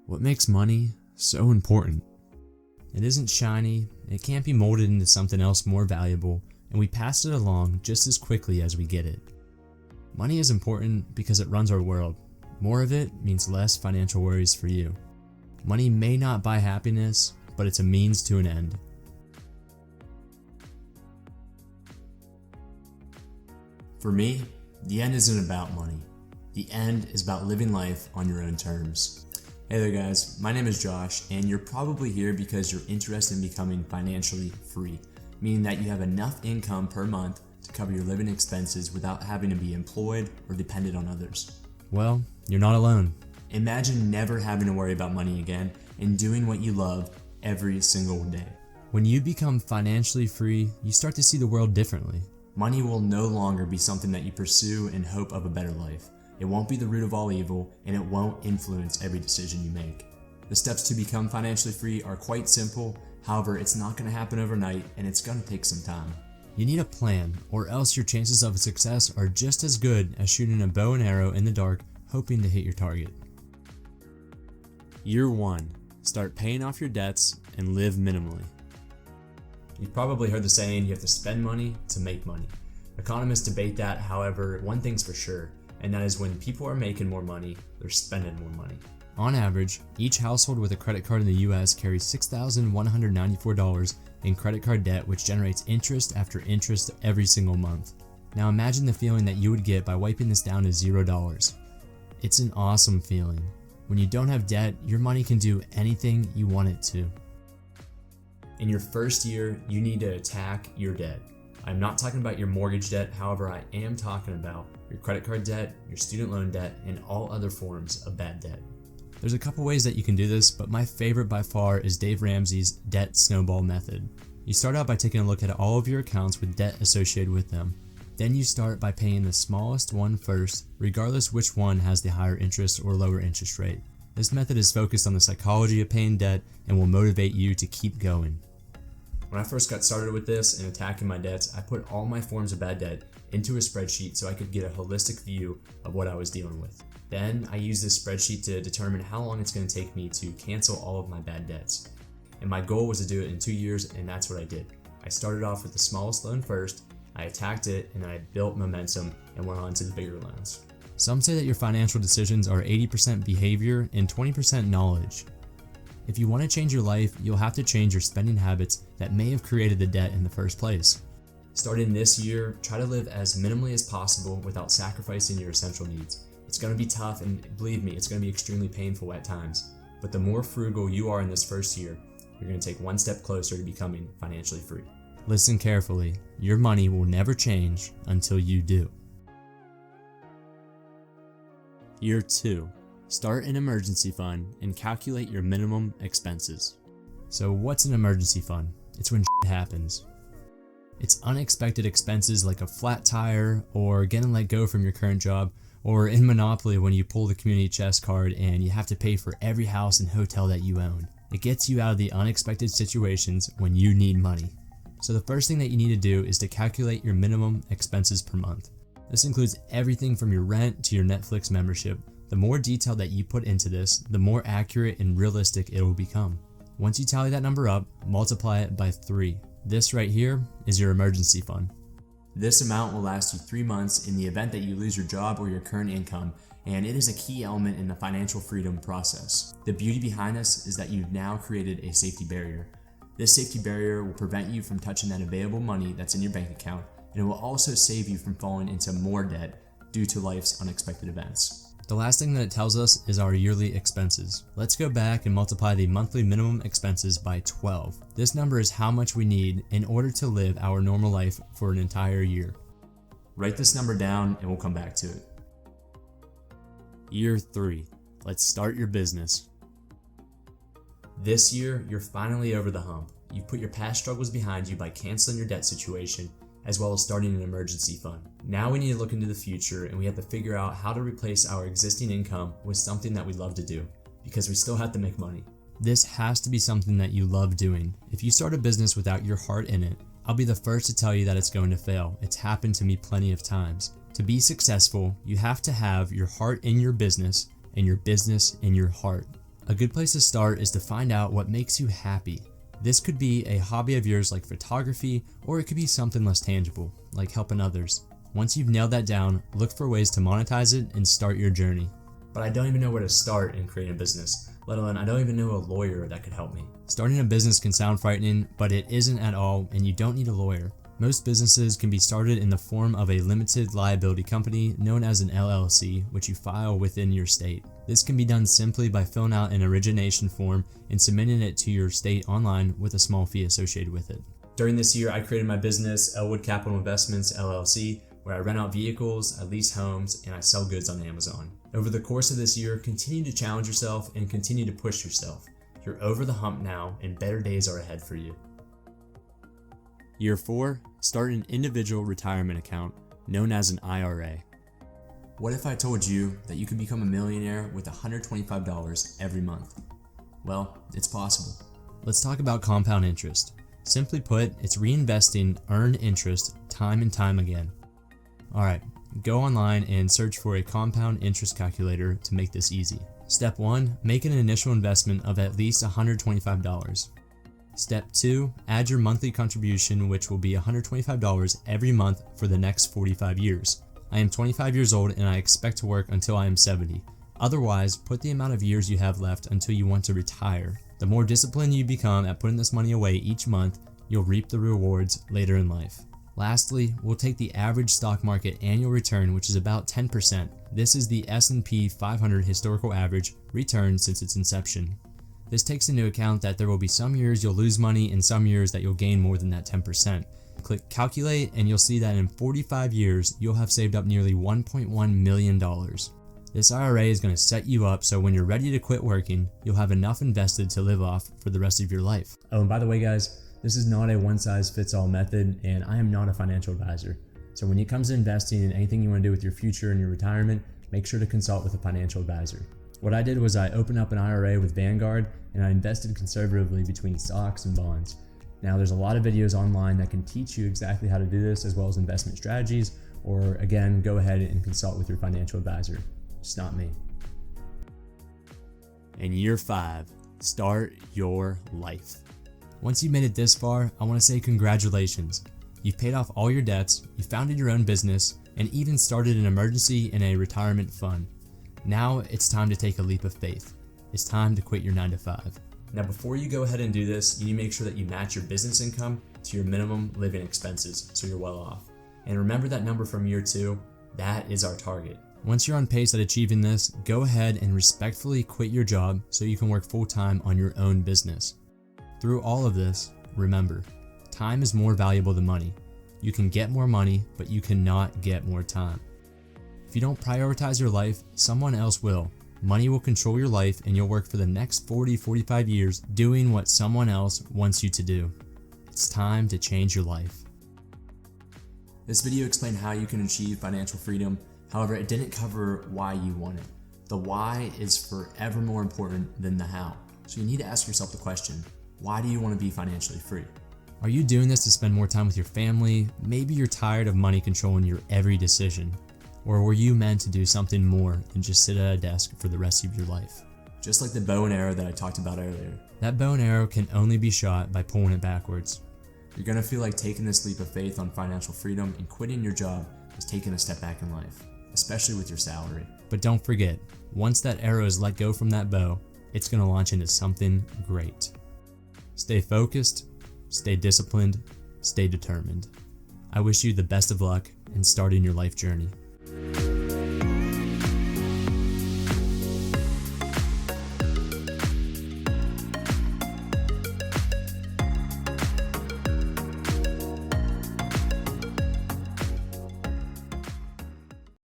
What makes money so important? It isn't shiny, it can't be molded into something else more valuable, and we pass it along just as quickly as we get it. Money is important because it runs our world. More of it means less financial worries for you. Money may not buy happiness, but it's a means to an end. For me, the end isn't about money. The end is about living life on your own terms. Hey there guys, my name is Josh, and you're probably here because you're interested in becoming financially free, meaning that you have enough income per month to cover your living expenses without having to be employed or dependent on others. Well, you're not alone. Imagine never having to worry about money again and doing what you love every single day. When you become financially free, you start to see the world differently. Money will no longer be something that you pursue in hope of a better life. It won't be the root of all evil, and it won't influence every decision you make. The steps to become financially free are quite simple. However, it's not going to happen overnight, and it's going to take some time. You need a plan, or else your chances of success are just as good as shooting a bow and arrow in the dark, hoping to hit your target. Year 1. Start paying off your debts and live minimally. You've probably heard the saying, you have to spend money to make money. Economists debate that, however, one thing's for sure, and that is when people are making more money, they're spending more money. On average, each household with a credit card in the US carries $6,194 in credit card debt, which generates interest after interest every single month. Now imagine the feeling that you would get by wiping this down to $0. It's an awesome feeling. When you don't have debt, your money can do anything you want it to. In your first year, you need to attack your debt. I'm not talking about your mortgage debt, however, I am talking about your credit card debt, your student loan debt, and all other forms of bad debt. There's a couple ways that you can do this, but my favorite by far is Dave Ramsey's debt snowball method. You start out by taking a look at all of your accounts with debt associated with them. Then you start by paying the smallest one first, regardless which one has the higher interest or lower interest rate. This method is focused on the psychology of paying debt and will motivate you to keep going. When I first got started with this and attacking my debts, I put all my forms of bad debt into a spreadsheet so I could get a holistic view of what I was dealing with. Then I used this spreadsheet to determine how long it's going to take me to cancel all of my bad debts. And my goal was to do it in 2 years, and that's what I did. I started off with the smallest loan first, I attacked it, and then I built momentum and went on to the bigger loans. Some say that your financial decisions are 80% behavior and 20% knowledge. If you want to change your life, you'll have to change your spending habits that may have created the debt in the first place. Starting this year, try to live as minimally as possible without sacrificing your essential needs. It's going to be tough, and believe me, it's going to be extremely painful at times. But the more frugal you are in this first year, you're going to take one step closer to becoming financially free. Listen carefully. Your money will never change until you do. Year 2. Start an emergency fund and calculate your minimum expenses. So what's an emergency fund? It's when shit happens. It's unexpected expenses like a flat tire or getting let go from your current job, or in Monopoly when you pull the community chest card and you have to pay for every house and hotel that you own. It gets you out of the unexpected situations when you need money. So the first thing that you need to do is to calculate your minimum expenses per month. This includes everything from your rent to your Netflix membership. The more detail that you put into this, the more accurate and realistic it will become. Once you tally that number up, multiply it by 3. This right here is your emergency fund. This amount will last you 3 months in the event that you lose your job or your current income, and it is a key element in the financial freedom process. The beauty behind this is that you've now created a safety barrier. This safety barrier will prevent you from touching that available money that's in your bank account, and it will also save you from falling into more debt due to life's unexpected events. The last thing that it tells us is our yearly expenses. Let's go back and multiply the monthly minimum expenses by 12. This number is how much we need in order to live our normal life for an entire year. Write this number down and we'll come back to it. Year 3. Let's start your business. This year, you're finally over the hump. You've put your past struggles behind you by canceling your debt situation, as well as starting an emergency fund. Now we need to look into the future, and we have to figure out how to replace our existing income with something that we love to do, because we still have to make money. This has to be something that you love doing. If you start a business without your heart in it, I'll be the first to tell you that it's going to fail. It's happened to me plenty of times. To be successful, you have to have your heart in your business and your business in your heart. A good place to start is to find out what makes you happy. This could be a hobby of yours like photography, or it could be something less tangible, like helping others. Once you've nailed that down, look for ways to monetize it and start your journey. But I don't even know where to start in creating a business, let alone I don't even know a lawyer that could help me. Starting a business can sound frightening, but it isn't at all, and you don't need a lawyer. Most businesses can be started in the form of a limited liability company known as an LLC, which you file within your state. This can be done simply by filling out an origination form and submitting it to your state online with a small fee associated with it. During this year, I created my business, Elwood Capital Investments LLC, where I rent out vehicles, I lease homes, and I sell goods on Amazon. Over the course of this year, continue to challenge yourself and continue to push yourself. You're over the hump now, and better days are ahead for you. Year 4, start an individual retirement account known as an IRA. What if I told you that you could become a millionaire with $125 every month? Well, it's possible. Let's talk about compound interest. Simply put, it's reinvesting earned interest time and time again. Alright, go online and search for a compound interest calculator to make this easy. Step 1, make an initial investment of at least $125. Step 2, add your monthly contribution, which will be $125 every month for the next 45 years. I am 25 years old and I expect to work until I am 70. Otherwise, put the amount of years you have left until you want to retire. The more disciplined you become at putting this money away each month, you'll reap the rewards later in life. Lastly, we'll take the average stock market annual return, which is about 10%. This is the S&P 500 historical average return since its inception. This takes into account that there will be some years you'll lose money and some years that you'll gain more than that 10%. Click calculate and you'll see that in 45 years, you'll have saved up nearly $1.1 million. This IRA is going to set you up so when you're ready to quit working, you'll have enough invested to live off for the rest of your life. Oh, and by the way guys, this is not a one-size-fits-all method, and I am not a financial advisor. So when it comes to investing in anything you want to do with your future and your retirement, make sure to consult with a financial advisor. What I did was I opened up an IRA with Vanguard and I invested conservatively between stocks and bonds. Now there's a lot of videos online that can teach you exactly how to do this, as well as investment strategies, or again, go ahead and consult with your financial advisor. Just not me. In year 5, start your life. Once you've made it this far, I want to say congratulations. You've paid off all your debts, you founded your own business, and even started an emergency and a retirement fund. Now it's time to take a leap of faith. It's time to quit your 9-to-5. Now before you go ahead and do this, you need to make sure that you match your business income to your minimum living expenses so you're well off. And remember that number from year 2, that is our target. Once you're on pace at achieving this, go ahead and respectfully quit your job so you can work full-time on your own business. Through all of this, remember, time is more valuable than money. You can get more money, but you cannot get more time. If you don't prioritize your life, someone else will. Money will control your life and you'll work for the next 40-45 years doing what someone else wants you to do. It's time to change your life. This video explained how you can achieve financial freedom. However, it didn't cover why you want it. The why is forever more important than the how. So you need to ask yourself the question, why do you want to be financially free? Are you doing this to spend more time with your family? Maybe you're tired of money controlling your every decision. Or were you meant to do something more than just sit at a desk for the rest of your life? Just like the bow and arrow that I talked about earlier. That bow and arrow can only be shot by pulling it backwards. You're going to feel like taking this leap of faith on financial freedom and quitting your job is taking a step back in life, especially with your salary. But don't forget, once that arrow is let go from that bow, it's going to launch into something great. Stay focused, stay disciplined, stay determined. I wish you the best of luck in starting your life journey.